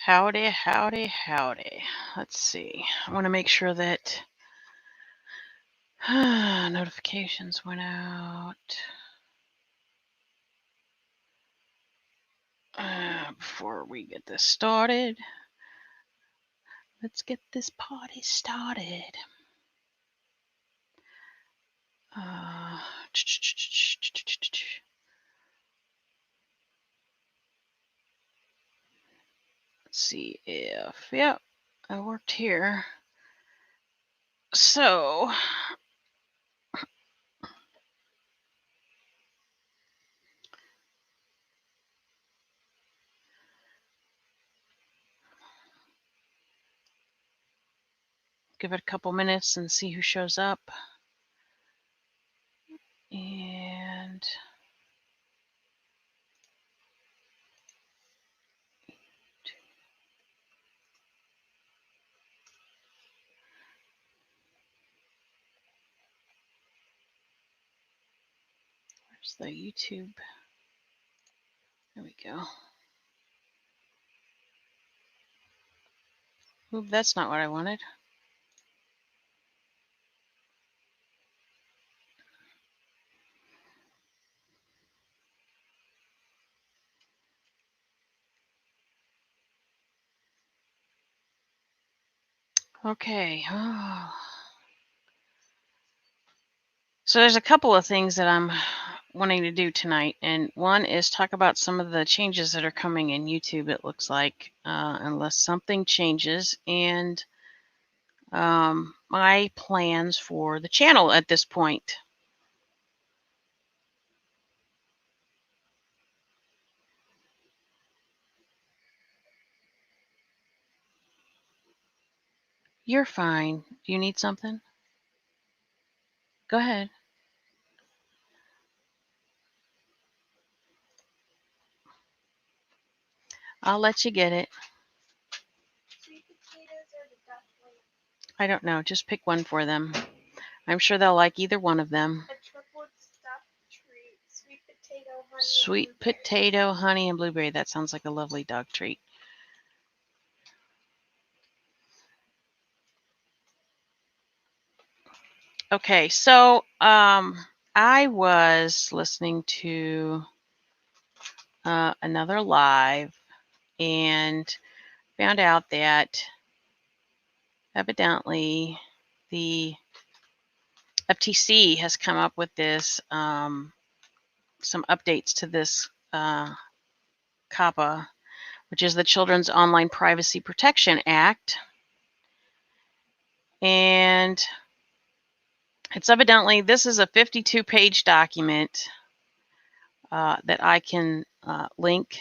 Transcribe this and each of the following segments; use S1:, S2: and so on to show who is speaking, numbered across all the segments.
S1: Howdy, howdy, howdy. Let's see. I want to make sure that notifications went out before we get this started. Let's get this party started. Let's see if, yep, I worked here. So, give it a couple minutes and see who shows up. And where's the YouTube? There we go. Oop, that's not what I wanted. Okay. So there's a couple of things that I'm wanting to do tonight, and one is talk about some of the changes that are coming in YouTube, it looks like, unless something changes, and my plans for the channel at this point. You're fine. Do you need something? Go ahead. I'll let you get it.
S2: Sweet potatoes or the duck wing?
S1: I don't know. Just pick one for them. I'm sure they'll like either one of them.
S2: A triple stuffed treat, sweet potato, honey,
S1: Sweet
S2: and blueberry.
S1: potato, honey, and blueberry. That sounds like a lovely dog treat. Okay, so I was listening to another live and found out that evidently the FTC has come up with this some updates to this COPPA, which is the Children's Online Privacy Protection Act, and it's evidently this is a 52-page document that I can link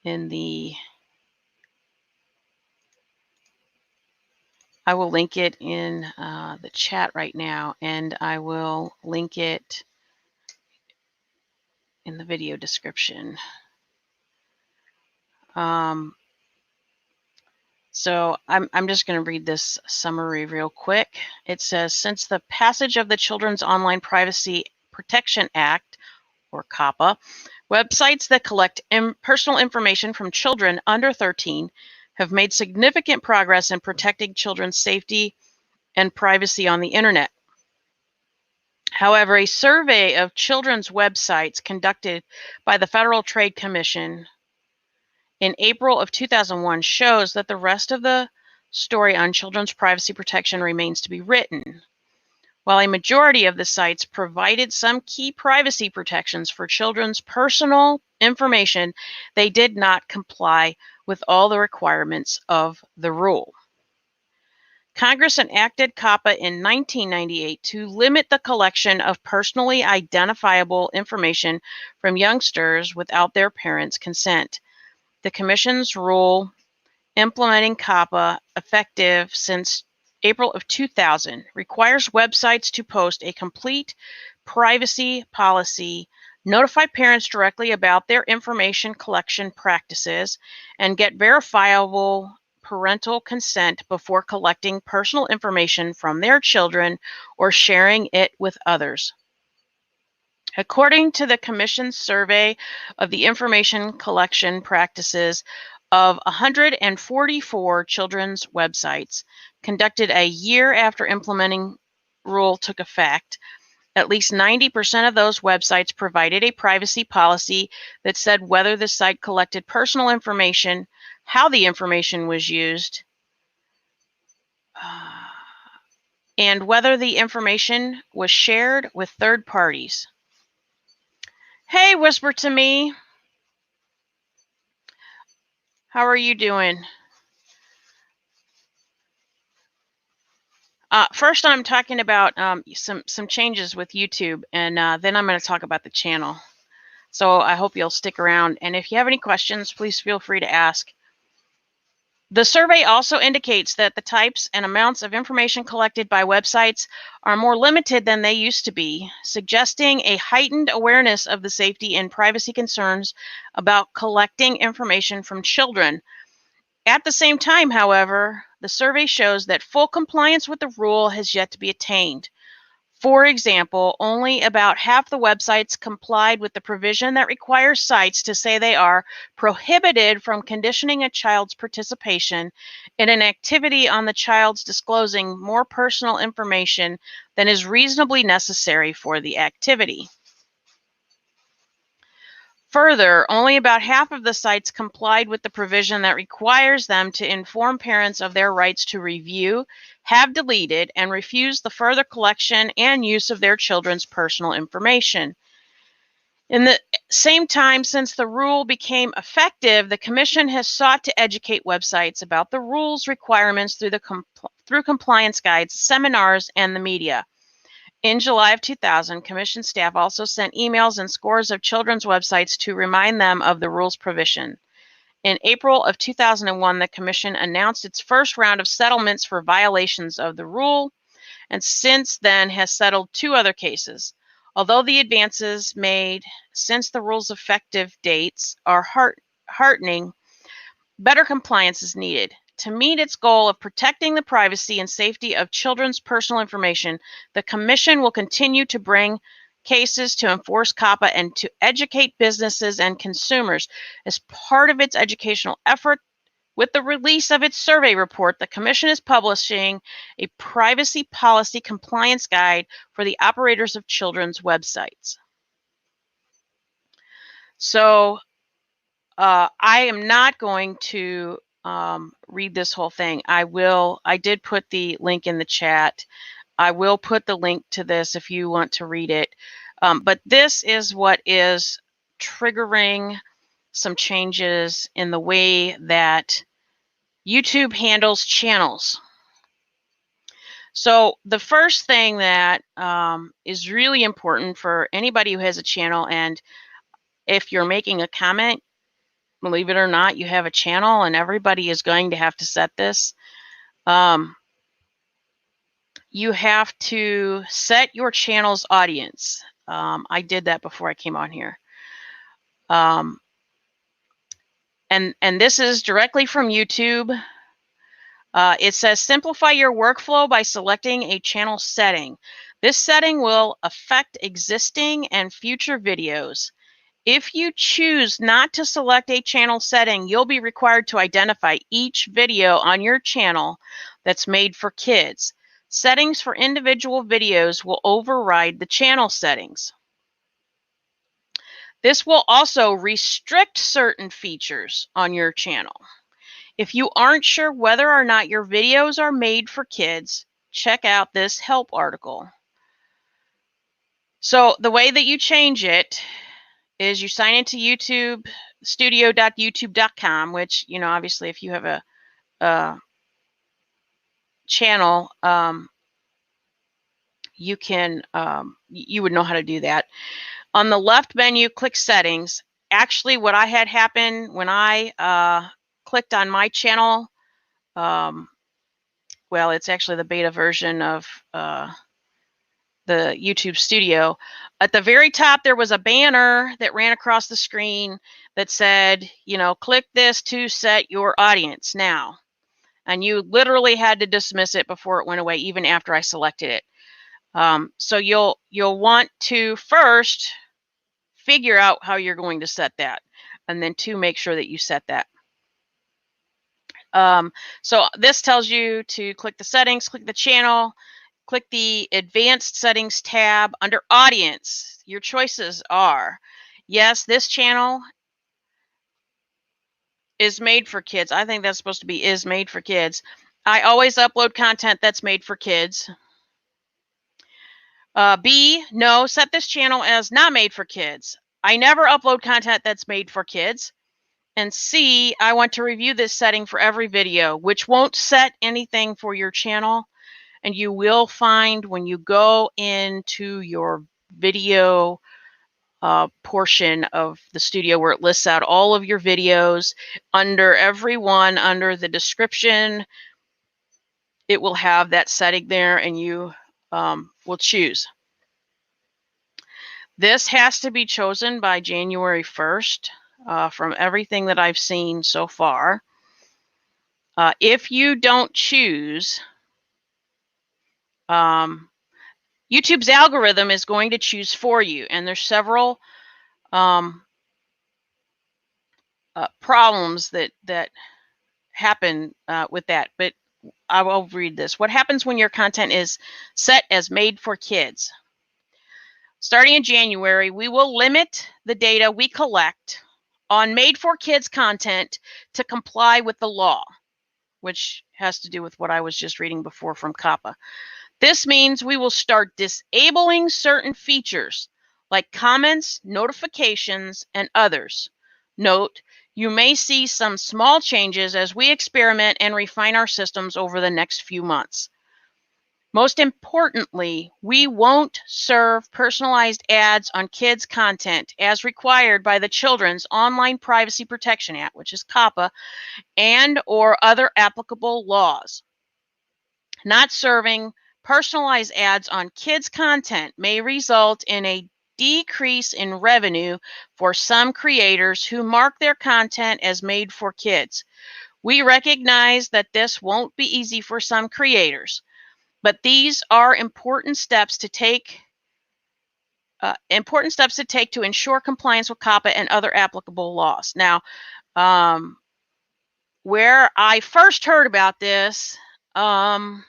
S1: in the. I will link it in the chat right now, and I will link it in the video description. So I'm just going to read this summary real quick. It says, since the passage of the Children's Online Privacy Protection Act, or COPPA, websites that collect personal information from children under 13 have made significant progress in protecting children's safety and privacy on the internet. However, a survey of children's websites conducted by the Federal Trade Commission in April of 2001 shows that the rest of the story on children's privacy protection remains to be written. While a majority of the sites provided some key privacy protections for children's personal information, they did not comply with all the requirements of the rule. Congress enacted COPPA in 1998 to limit the collection of personally identifiable information from youngsters without their parents' consent. The Commission's rule implementing COPPA, effective since April of 2000, requires websites to post a complete privacy policy, notify parents directly about their information collection practices, and get verifiable parental consent before collecting personal information from their children or sharing it with others. According to the Commission's survey of the information collection practices of 144 children's websites conducted a year after implementing rule took effect. At least 90% of those websites provided a privacy policy that said whether the site collected personal information, how the information was used, and whether the information was shared with third parties. Hey, whisper to me. How are you doing? First, I'm talking about some changes with YouTube, and then I'm going to talk about the channel. So I hope you'll stick around. And if you have any questions, please feel free to ask. The survey also indicates that the types and amounts of information collected by websites are more limited than they used to be, suggesting a heightened awareness of the safety and privacy concerns about collecting information from children. At the same time, however, the survey shows that full compliance with the rule has yet to be attained. For example, only about half the websites complied with the provision that requires sites to say they are prohibited from conditioning a child's participation in an activity on the child's disclosing more personal information than is reasonably necessary for the activity. Further, only about half of the sites complied with the provision that requires them to inform parents of their rights to review, have deleted, and refuse the further collection and use of their children's personal information. In the same time since the rule became effective, the Commission has sought to educate websites about the rules requirements through compliance guides, seminars, and the media. In July of 2000, Commission staff also sent emails and scores of children's websites to remind them of the rules provision. In April of 2001, the Commission announced its first round of settlements for violations of the rule, and since then has settled 2 other cases. Although the advances made since the rule's effective dates are heartening, better compliance is needed. To meet its goal of protecting the privacy and safety of children's personal information, the Commission will continue to bring cases to enforce COPPA and to educate businesses and consumers. As part of its educational effort, with the release of its survey report, the Commission is publishing a privacy policy compliance guide for the operators of children's websites. So I am not going to read this whole thing. I did put the link in the chat. I will put the link to this if you want to read it. But this is what is triggering some changes in the way that YouTube handles channels. So the first thing that is really important for anybody who has a channel, and if you're making a comment, believe it or not, you have a channel, and everybody is going to have to set this. You have to set your channel's audience. I did that before I came on here. And this is directly from YouTube. It says, simplify your workflow by selecting a channel setting. This setting will affect existing and future videos. If you choose not to select a channel setting, you'll be required to identify each video on your channel that's made for kids. Settings for individual videos will override the channel settings. This will also restrict certain features on your channel. If you aren't sure whether or not your videos are made for kids, check out this help article. So the way that you change it is you sign into YouTube, studio.youtube.com, which, you know, obviously if you have a channel, you can, you would know how to do that. On the left menu, click settings. Actually, what I had happen when I clicked on my channel, well, it's actually the beta version of the YouTube Studio. At the very top, there was a banner that ran across the screen that said, you know, click this to set your audience now. And you literally had to dismiss it before it went away, even after I selected it. So you'll want to first figure out how you're going to set that, and then 2, make sure that you set that. So this tells you to click the settings, click the channel, click the advanced settings tab under audience. Your choices are, yes, this channel is made for kids. I think that's supposed to be is made for kids. I always upload content that's made for kids. B, no, set this channel as not made for kids. I never upload content that's made for kids. And C, I want to review this setting for every video, which won't set anything for your channel. And you will find when you go into your video portion of the studio where it lists out all of your videos, under every one, under the description, it will have that setting there, and you will choose. This has to be chosen by January 1st from everything that I've seen so far. If you don't choose, YouTube's algorithm is going to choose for you, and there's several problems that happen with that, but I will read this. What happens when your content is set as made for kids? Starting in January, we will limit the data we collect on made for kids content to comply with the law, which has to do with what I was just reading before from COPPA. This means we will start disabling certain features like comments, notifications, and others. Note, you may see some small changes as we experiment and refine our systems over the next few months. Most importantly, we won't serve personalized ads on kids' content as required by the Children's Online Privacy Protection Act, which is COPPA, and or other applicable laws. Not serving personalized ads on kids' content may result in a decrease in revenue for some creators who mark their content as made for kids. We recognize that this won't be easy for some creators, but these are important steps to take to ensure compliance with COPPA and other applicable laws. Now, where I first heard about this, one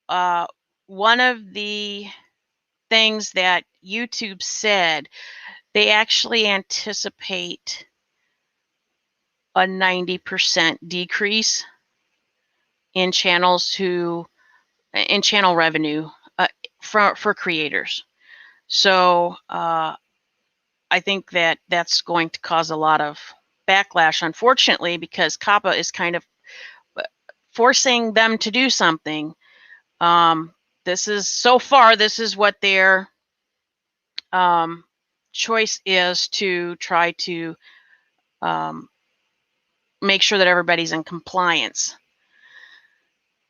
S1: of the things that YouTube said, they actually anticipate a 90% decrease in channel revenue for creators. So I think that that's going to cause a lot of backlash, unfortunately, because COPPA is kind of forcing them to do something. This is what their choice is, to try to make sure that everybody's in compliance.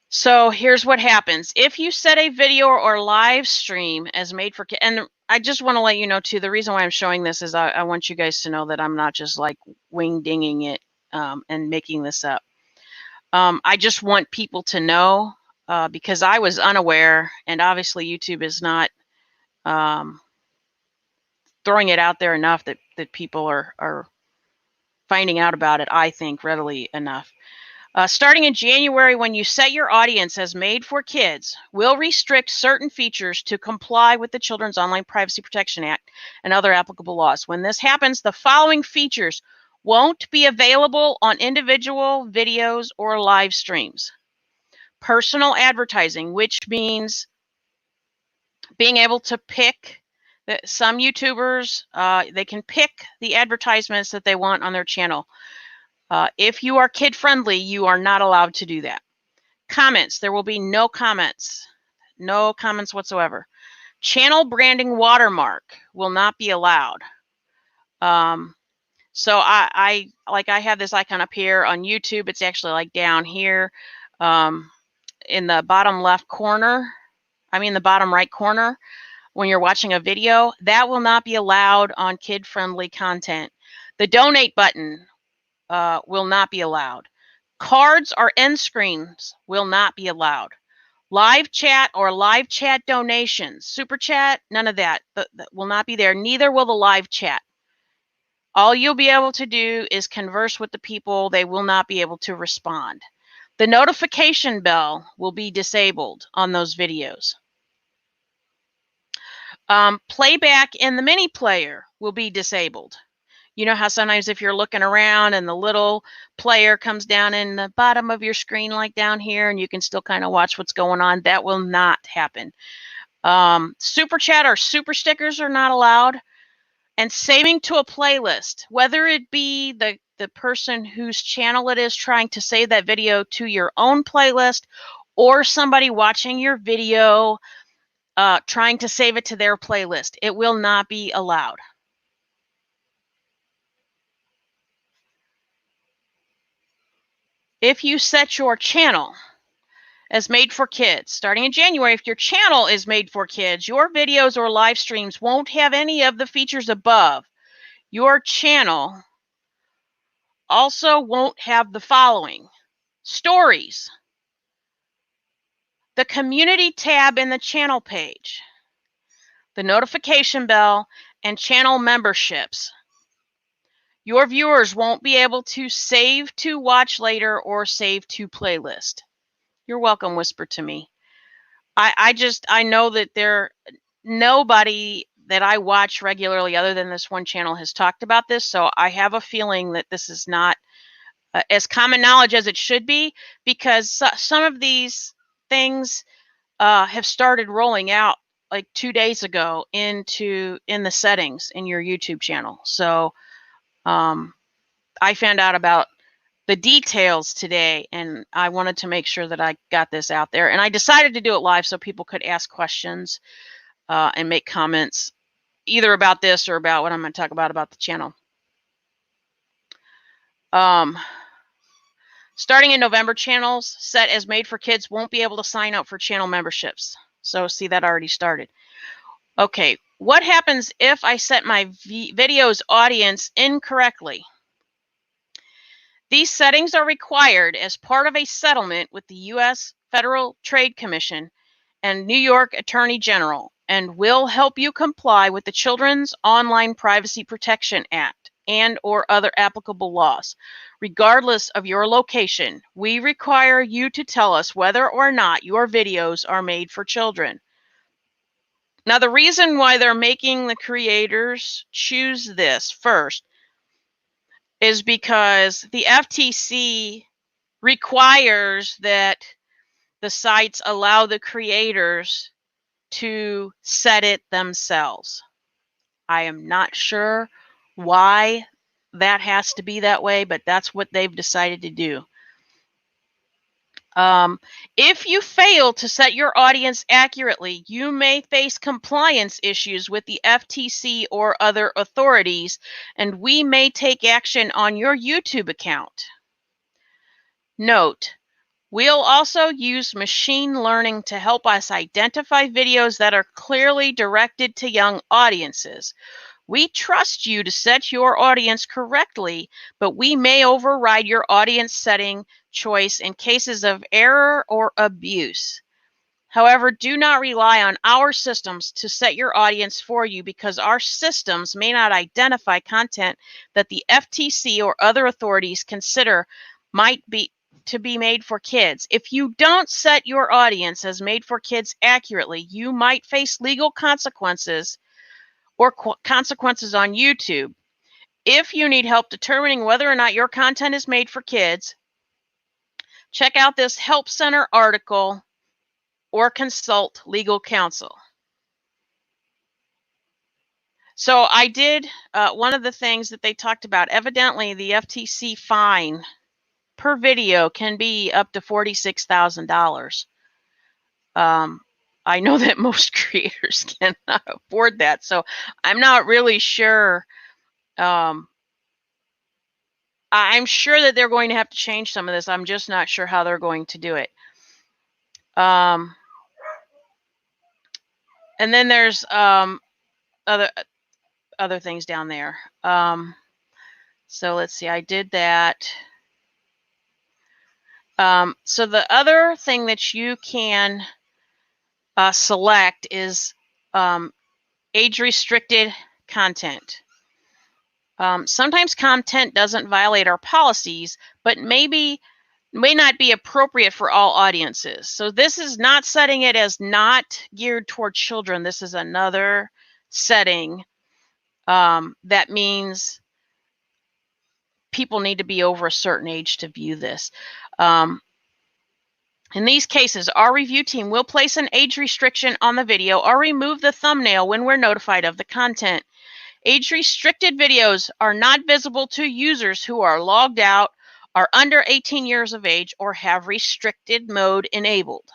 S1: So here's what happens. If you set a video or live stream as made for kids, and I just want to let you know too, the reason why I'm showing this is I want you guys to know that I'm not just like wing-dinging it and making this up. I just want people to know because I was unaware, and obviously YouTube is not throwing it out there enough that people are finding out about it, I think, readily enough. Starting in January, when you set your audience as made for kids, we'll restrict certain features to comply with the Children's Online Privacy Protection Act and other applicable laws. When this happens, the following features won't be available on individual videos or live streams. Personal advertising, which means being able to pick some YouTubers, they can pick the advertisements that they want on their channel. If you are kid-friendly, you are not allowed to do that. Comments, there will be no comments whatsoever. Channel branding watermark will not be allowed. So I have this icon up here on YouTube. It's actually like down here in the bottom left corner. The bottom right corner when you're watching a video. That will not be allowed on kid-friendly content. The donate button will not be allowed. Cards or end screens will not be allowed. Live chat or live chat donations, super chat, none of that. That will not be there. Neither will the live chat. All you'll be able to do is converse with the people. They will not be able to respond. The notification bell will be disabled on those videos. Playback in the mini player will be disabled. You know how sometimes if you're looking around and the little player comes down in the bottom of your screen, like down here, and you can still kind of watch what's going on, that will not happen. Super chat or super stickers are not allowed. And saving to a playlist, whether it be the person whose channel it is trying to save that video to your own playlist, or somebody watching your video trying to save it to their playlist, it will not be allowed. If you set your channel as made for kids, starting in January, if your channel is made for kids, your videos or live streams won't have any of the features above. Your channel also won't have the following: stories, the community tab in the channel page, the notification bell, and channel memberships. Your viewers won't be able to save to watch later or save to playlist. You're welcome, Whisper to Me. I know that nobody that I watch regularly other than this one channel has talked about this, so I have a feeling that this is not as common knowledge as it should be, because some of these things have started rolling out like 2 days ago in the settings in your YouTube channel. So I found out about the details today, and I wanted to make sure that I got this out there. And I decided to do it live so people could ask questions and make comments either about this or about what I'm going to talk about the channel. Starting in November, channels set as made for kids won't be able to sign up for channel memberships. So see, that already started. Okay, what happens if I set my video's audience incorrectly? These settings are required as part of a settlement with the U.S. Federal Trade Commission and New York Attorney General, and will help you comply with the Children's Online Privacy Protection Act and or other applicable laws. Regardless of your location, we require you to tell us whether or not your videos are made for children. Now, the reason why they're making the creators choose this first is because the FTC requires that the sites allow the creators to set it themselves. I am not sure why that has to be that way, but that's what they've decided to do. If you fail to set your audience accurately, you may face compliance issues with the FTC or other authorities, and we may take action on your YouTube account. Note, we'll also use machine learning to help us identify videos that are clearly directed to young audiences. We trust you to set your audience correctly, but we may override your audience setting choice in cases of error or abuse. However, do not rely on our systems to set your audience for you, because our systems may not identify content that the FTC or other authorities consider might be to be made for kids. If you don't set your audience as made for kids accurately, you might face legal consequences or consequences on YouTube. If you need help determining whether or not your content is made for kids, check out this Help Center article or consult legal counsel. So I did one of the things that they talked about. Evidently, the FTC fine per video can be up to $46,000. I know that most creators cannot afford that, so I'm not really sure. I'm sure that they're going to have to change some of this. I'm just not sure how they're going to do it. And then there's other things down there. So let's see, I did that. So the other thing that you can select is age-restricted content. Sometimes content doesn't violate our policies, but may not be appropriate for all audiences. So this is not setting it as not geared toward children. This is another setting that means people need to be over a certain age to view this. In these cases, our review team will place an age restriction on the video or remove the thumbnail when we're notified of the content. Age-restricted videos are not visible to users who are logged out, are under 18 years of age, or have restricted mode enabled.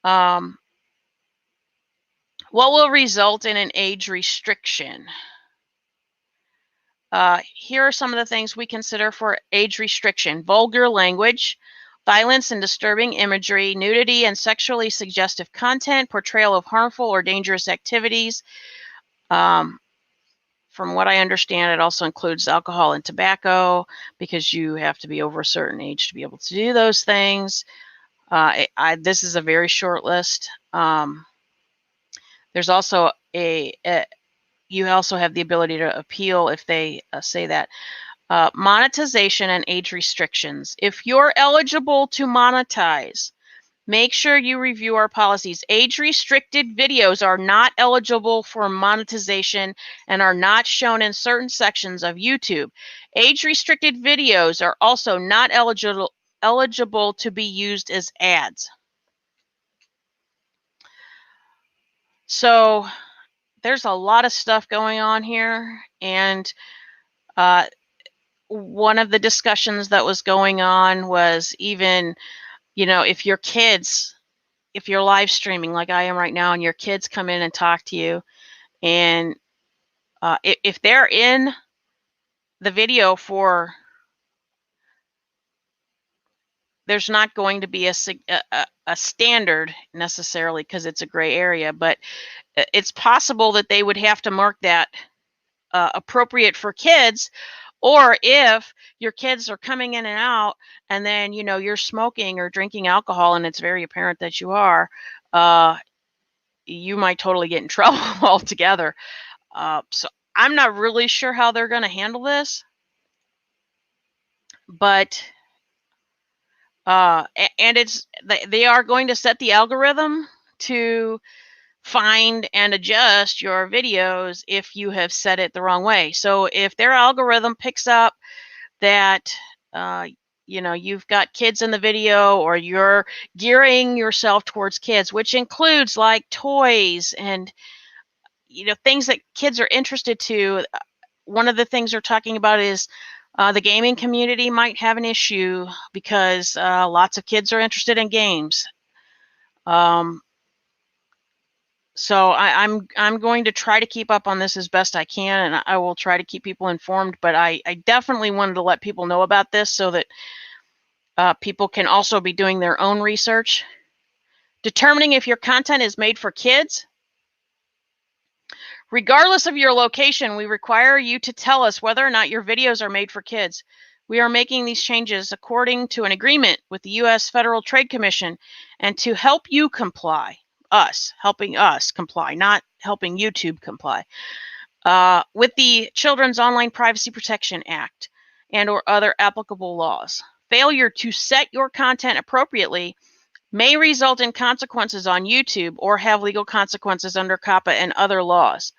S1: What will result in an age restriction? Here are some of the things we consider for age restriction: vulgar language, violence and disturbing imagery, nudity and sexually suggestive content, portrayal of harmful or dangerous activities. From what I understand, it also includes alcohol and tobacco, because you have to be over a certain age to be able to do those things. This is a very short list. There's also you also have the ability to appeal if they say that. Monetization and age restrictions. If you're eligible to monetize, make sure you review our policies. Age-restricted videos are not eligible for monetization and are not shown in certain sections of YouTube. Age-restricted videos are also not eligible to be used as ads. So there's a lot of stuff going on here, and one of the discussions that was going on was even, if your kids, if you're live streaming like I am right now and your kids come in and talk to you, and if they're in the video there's not going to be a standard necessarily, because it's a gray area, but it's possible that they would have to mark that appropriate for kids. Or if your kids are coming in and out and then, you're smoking or drinking alcohol and it's very apparent that you are, you might totally get in trouble altogether. So I'm not really sure how they're going to handle this, but and they are going to set the algorithm to find and adjust your videos if you have set it the wrong way. So if their algorithm picks up that you've got kids in the video, or you're gearing yourself towards kids, which includes like toys and things that kids are interested to. One of the things they're talking about is the gaming community might have an issue because lots of kids are interested in games. So I'm going to try to keep up on this as best I can, and I will try to keep people informed. But I definitely wanted to let people know about this so that people can also be doing their own research. Determining if your content is made for kids. Regardless of your location, we require you to tell us whether or not your videos are made for kids. We are making these changes according to an agreement with the U.S. Federal Trade Commission, and to help you comply. Helping us comply, not helping YouTube comply, with the Children's Online Privacy Protection Act and or other applicable laws. Failure to set your content appropriately may result in consequences on YouTube or have legal consequences under COPPA and other laws.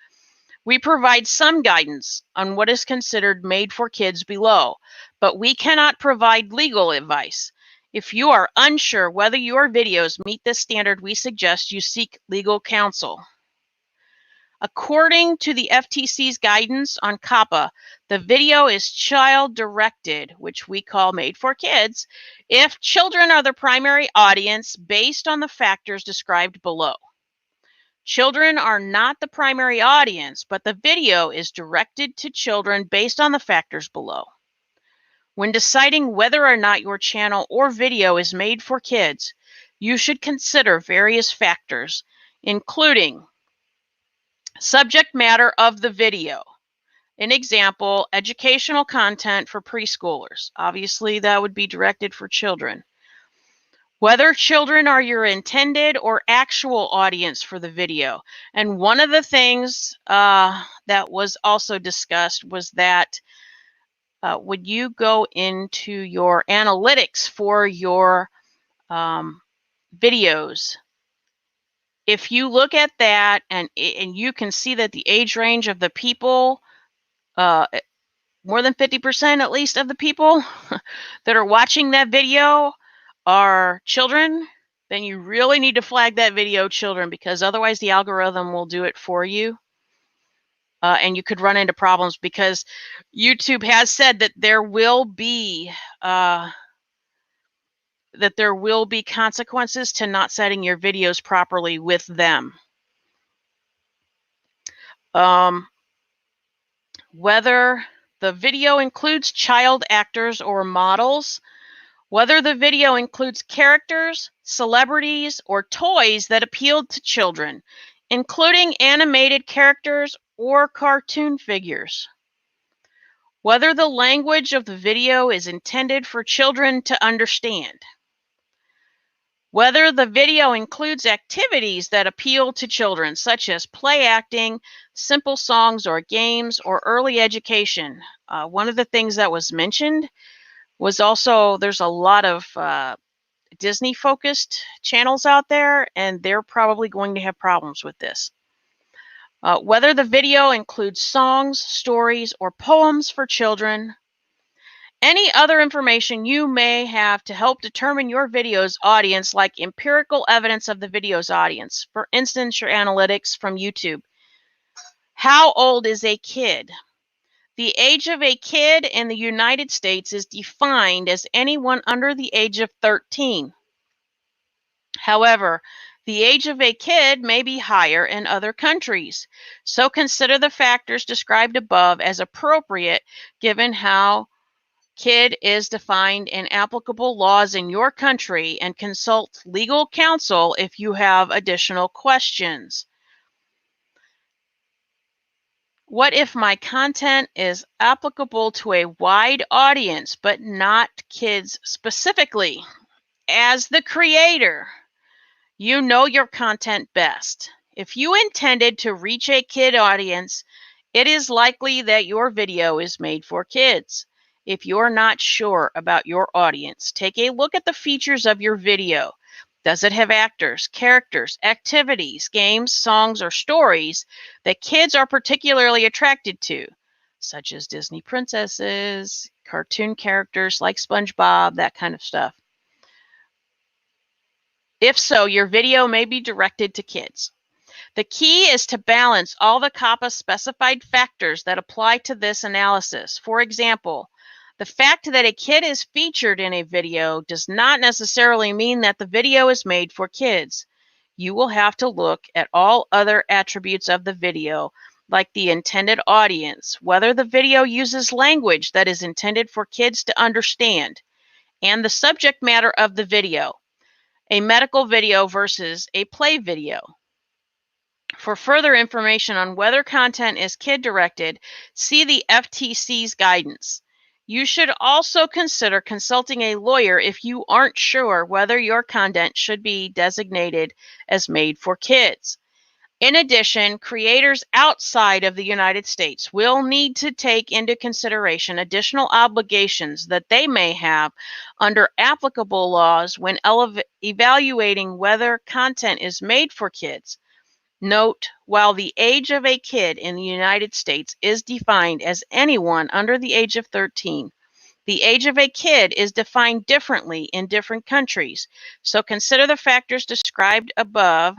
S1: We provide some guidance on what is considered made for kids below, but we cannot provide legal advice. If you are unsure whether your videos meet this standard, we suggest you seek legal counsel. According to the FTC's guidance on COPPA, the video is child-directed, which we call made for kids, if children are the primary audience based on the factors described below. Children are not the primary audience, but the video is directed to children based on the factors below. When deciding whether or not your channel or video is made for kids, you should consider various factors, including subject matter of the video. An example, educational content for preschoolers. Obviously, that would be directed for children. whether children are your intended or actual audience for the video. And one of the things that was also discussed was that when you go into your analytics for your videos, if you look at that and you can see that the age range of the people, more than 50% at least of the people that are watching that video are children, then you really need to flag that video children, because otherwise the algorithm will do it for you. And you could run into problems because YouTube has said that there will be consequences to not setting your videos properly with them. Whether the video includes child actors or models, whether the video includes characters, celebrities, or toys that appealed to children, including animated characters or cartoon figures, whether the language of the video is intended for children to understand, whether the video includes activities that appeal to children, such as play acting, simple songs or games, or early education. One of the things that was mentioned was also there's a lot of Disney-focused channels out there, and they're probably going to have problems with this. Whether the video includes songs, stories, or poems for children, any other information you may have to help determine your video's audience, like empirical evidence of the video's audience. For instance, your analytics from YouTube. How old is a kid? The age of a kid in the United States is defined as anyone under the age of 13. However, the age of a kid may be higher in other countries, so consider the factors described above as appropriate given how kid is defined in applicable laws in your country, and consult legal counsel if you have additional questions. What if my content is applicable to a wide audience but not kids specifically? As the creator, you know your content best. If you intended to reach a kid audience, it is likely that your video is made for kids. If you're not sure about your audience, take a look at the features of your video. Does it have actors, characters, activities, games, songs, or stories that kids are particularly attracted to, such as Disney princesses, cartoon characters like SpongeBob, that kind of stuff? If so, your video may be directed to kids. The key is to balance all the COPPA specified factors that apply to this analysis. For example, the fact that a kid is featured in a video does not necessarily mean that the video is made for kids. You will have to look at all other attributes of the video, like the intended audience, whether the video uses language that is intended for kids to understand, and the subject matter of the video, a medical video versus a play video. For further information on whether content is kid-directed, see the FTC's guidance. You should also consider consulting a lawyer if you aren't sure whether your content should be designated as made for kids. In addition, creators outside of the United States will need to take into consideration additional obligations that they may have under applicable laws when evaluating whether content is made for kids. Note, while the age of a kid in the United States is defined as anyone under the age of 13, the age of a kid is defined differently in different countries, so consider the factors described above.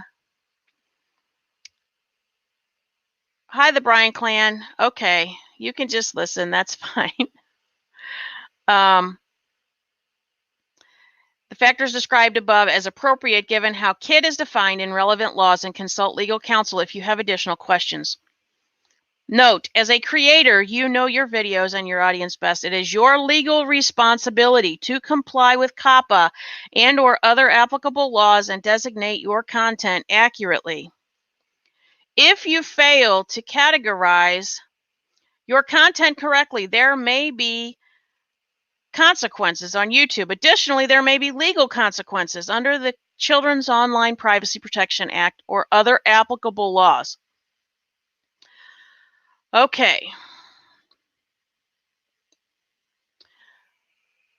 S1: Hi, the Bryan clan. Okay, you can just listen. That's fine. The factors described above as appropriate given how kid is defined in relevant laws, and consult legal counsel if you have additional questions. Note, as a creator, you know your videos and your audience best. It is your legal responsibility to comply with COPPA and/or other applicable laws and designate your content accurately. If you fail to categorize your content correctly, there may be consequences on YouTube. Additionally, there may be legal consequences under the Children's Online Privacy Protection Act or other applicable laws. Okay.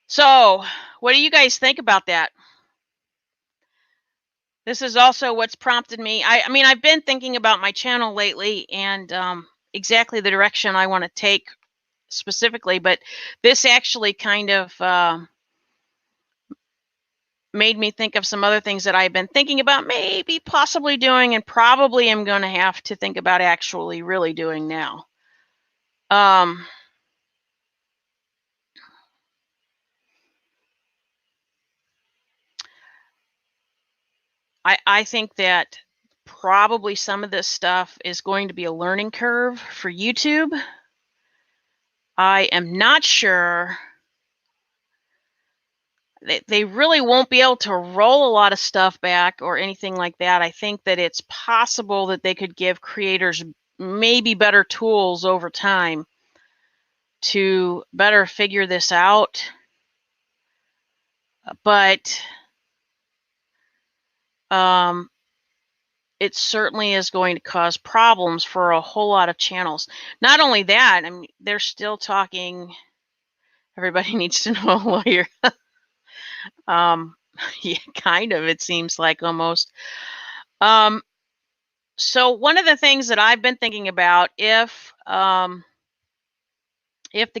S1: So, what do you guys think about that? This is also what's prompted me. I mean, I've been thinking about my channel lately and exactly the direction I want to take specifically, but this actually kind of made me think of some other things that I've been thinking about maybe possibly doing and probably am going to have to think about actually really doing now. I think that probably some of this stuff is going to be a learning curve for YouTube. I am not sure. They really won't be able to roll a lot of stuff back or anything like that. I think that it's possible that they could give creators maybe better tools over time to better figure this out. But it certainly is going to cause problems for a whole lot of channels. Not only that, I mean, they're still talking. Everybody needs to know a lawyer. Yeah, kind of, it seems like almost. So one of the things that I've been thinking about, if the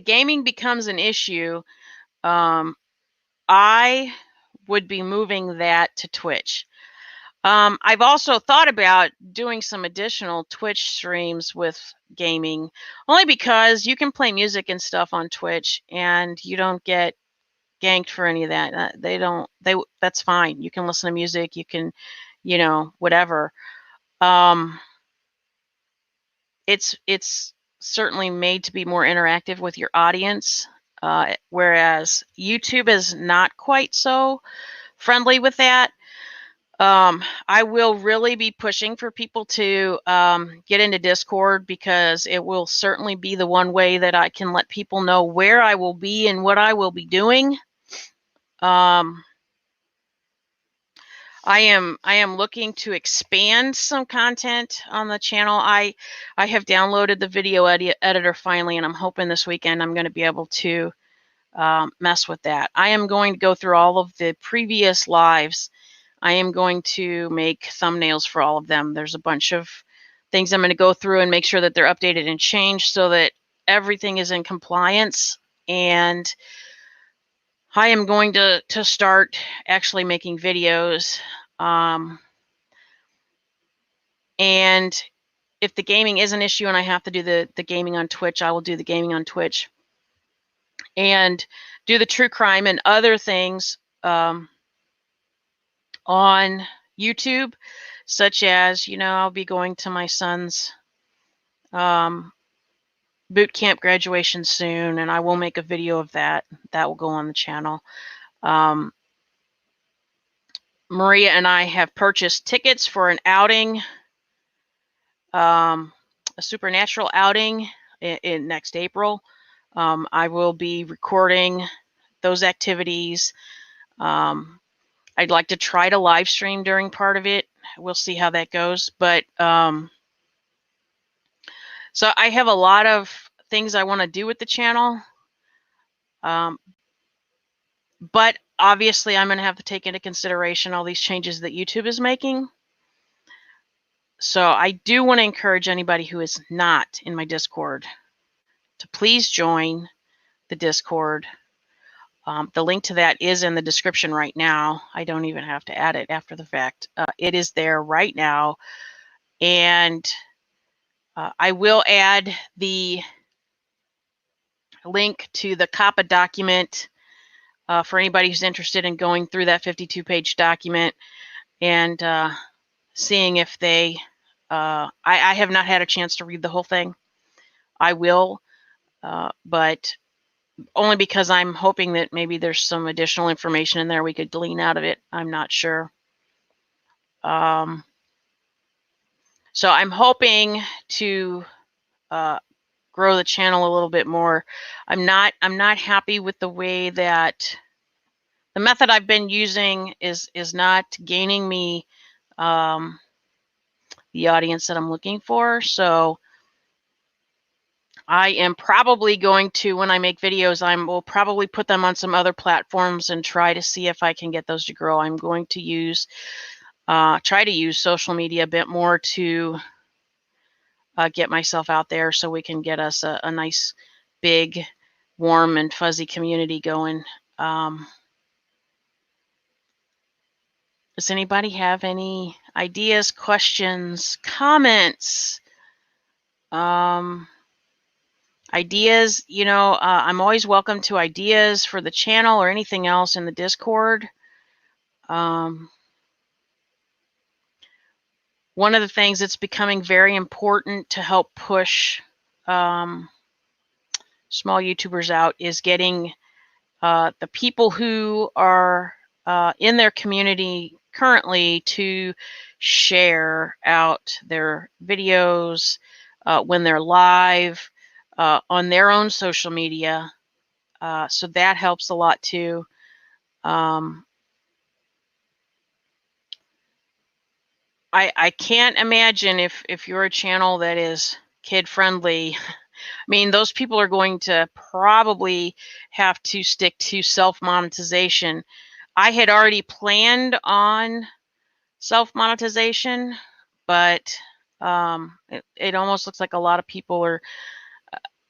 S1: gaming becomes an issue, I would be moving that to Twitch. I've also thought about doing some additional Twitch streams with gaming, only because you can play music and stuff on Twitch and you don't get ganked for any of that. That's fine. You can listen to music, you can, whatever. It's certainly made to be more interactive with your audience, whereas YouTube is not quite so friendly with that. I will really be pushing for people to get into Discord, because it will certainly be the one way that I can let people know where I will be and what I will be doing. I am looking to expand some content on the channel. I have downloaded the video editor finally, and I'm hoping this weekend I'm going to be able to mess with that. I am going to go through all of the previous lives. I am going to make thumbnails for all of them. There's a bunch of things I'm going to go through and make sure that they're updated and changed so that everything is in compliance. And I am going to start actually making videos. And if the gaming is an issue and I have to do the gaming on Twitch, I will do the gaming on Twitch. And do the true crime and other things on YouTube, such as, I'll be going to my son's boot camp graduation soon, and I will make a video of that. That will go on the channel. Maria and I have purchased tickets for an outing, a supernatural outing in next April. I will be recording those activities. I'd like to try to live stream during part of it. We'll see how that goes. But so I have a lot of things I want to do with the channel. But obviously I'm going to have to take into consideration all these changes that YouTube is making. So I do want to encourage anybody who is not in my Discord to please join the Discord. The link to that is in the description right now. I don't even have to add it after the fact. It is there right now. And I will add the link to the COPPA document for anybody who's interested in going through that 52-page document and seeing if they... I have not had a chance to read the whole thing. I will, but only because I'm hoping that maybe there's some additional information in there we could glean out of it. I'm not sure. So I'm hoping to grow the channel a little bit more. I'm not happy with the way that the method I've been using is not gaining me the audience that I'm looking for. So I am probably going to, when I make videos, will probably put them on some other platforms and try to see if I can get those to grow. I'm going to use, try to use social media a bit more to get myself out there so we can get us a nice, big, warm, and fuzzy community going. Does anybody have any ideas, questions, comments? Ideas, I'm always welcome to ideas for the channel or anything else in the Discord. One of the things that's becoming very important to help push small YouTubers out is getting the people who are in their community currently to share out their videos when they're live on their own social media. So that helps a lot too. I can't imagine if you're a channel that is kid friendly. I mean, those people are going to probably have to stick to self-monetization. I had already planned on self-monetization, but it almost looks like a lot of people are,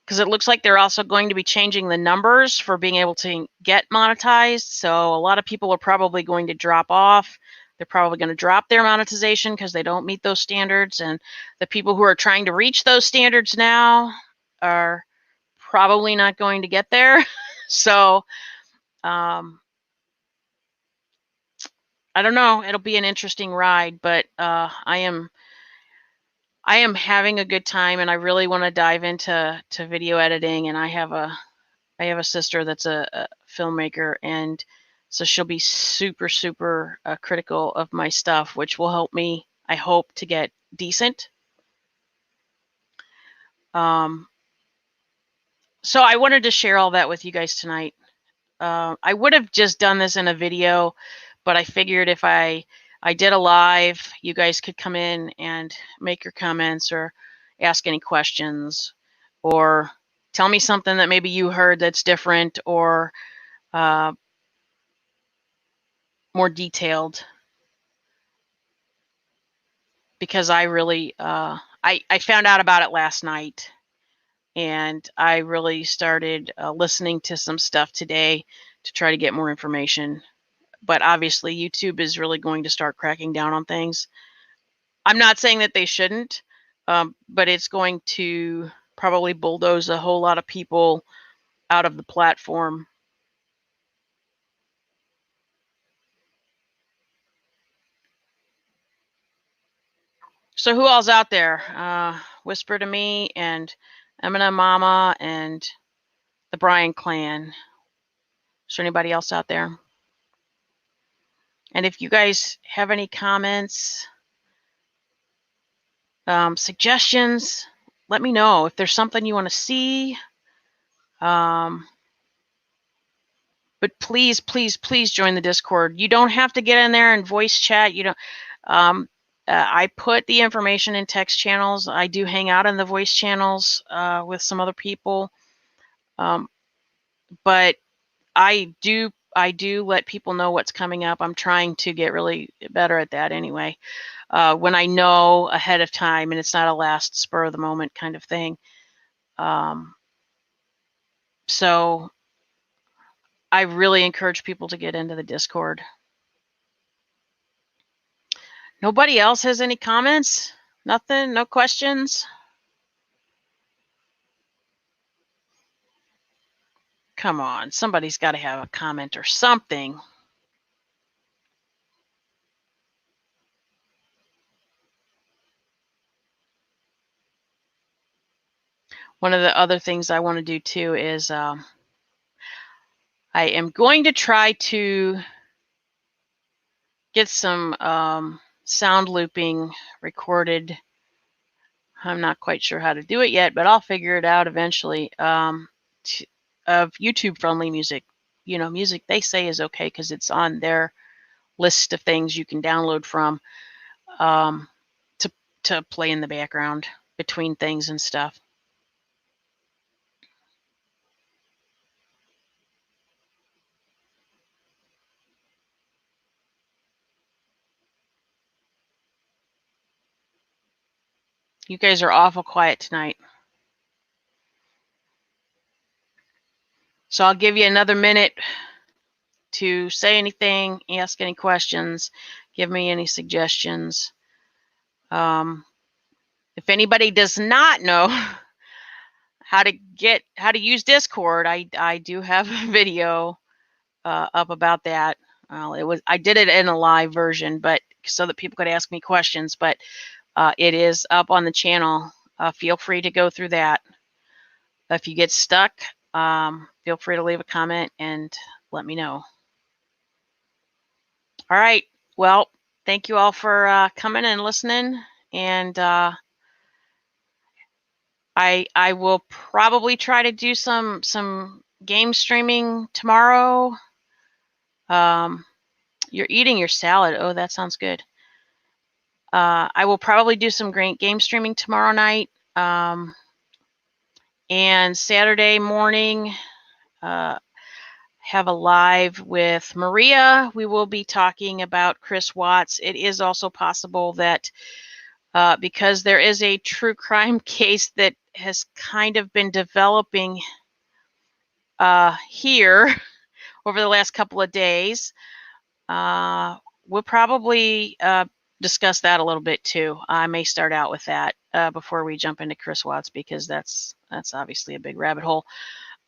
S1: because it looks like they're also going to be changing the numbers for being able to get monetized. So a lot of people are probably going to drop off. They're probably going to drop their monetization because they don't meet those standards. And the people who are trying to reach those standards now are probably not going to get there. So I don't know. It'll be an interesting ride, but I am having a good time, and I really want to dive into video editing. And I have a sister that's a filmmaker, and so she'll be super, super critical of my stuff, which will help me, I hope, to get decent. So I wanted to share all that with you guys tonight. I would have just done this in a video, but I figured if I did a live, you guys could come in and make your comments or ask any questions or tell me something that maybe you heard that's different or more detailed, because I really I found out about it last night, and I really started listening to some stuff today to try to get more information. But obviously YouTube is really going to start cracking down on things. I'm not saying that they shouldn't, but it's going to probably bulldoze a whole lot of people out of the platform. So who all's out there? Whisper to Me and Eminem Mama and the Bryan Clan. Is there anybody else out there? And if you guys have any comments, suggestions, let me know. If there's something you want to see, but please, please, please join the Discord. You don't have to get in there and voice chat. You don't. I put the information in text channels. I do hang out in the voice channels with some other people, but I do let people know what's coming up. I'm trying to get really better at that anyway. When I know ahead of time and it's not a last spur of the moment kind of thing. So I really encourage people to get into the Discord. Nobody else has any comments? Nothing? No questions? Come on, somebody's got to have a comment or something. One of the other things I want to do too is I am going to try to get some sound looping recorded. I'm not quite sure how to do it yet, but I'll figure it out eventually. Of YouTube-friendly music, music they say is okay because it's on their list of things you can download from um, to play in the background between things and stuff. You guys are awful quiet tonight. So I'll give you another minute to say anything, ask any questions, give me any suggestions. If anybody does not know how to use Discord, I do have a video up about that. Well, I did it in a live version, but so that people could ask me questions. But it is up on the channel. Feel free to go through that. If you get stuck, feel free to leave a comment and let me know. All right. Well, thank you all for coming and listening. And I will probably try to do some game streaming tomorrow. You're eating your salad. Oh, that sounds good. I will probably do some great game streaming tomorrow night. And Saturday morning, have a live with Maria. We will be talking about Chris Watts. It is also possible that because there is a true crime case that has kind of been developing here over the last couple of days, we'll probably discuss that a little bit too. I may start out with that before we jump into Chris Watts, because that's obviously a big rabbit hole.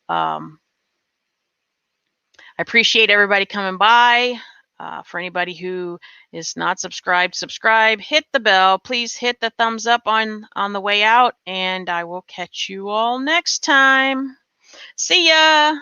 S1: I appreciate everybody coming by. For anybody who is not subscribed, subscribe, hit the bell. Please hit the thumbs up on the way out, and I will catch you all next time. See ya.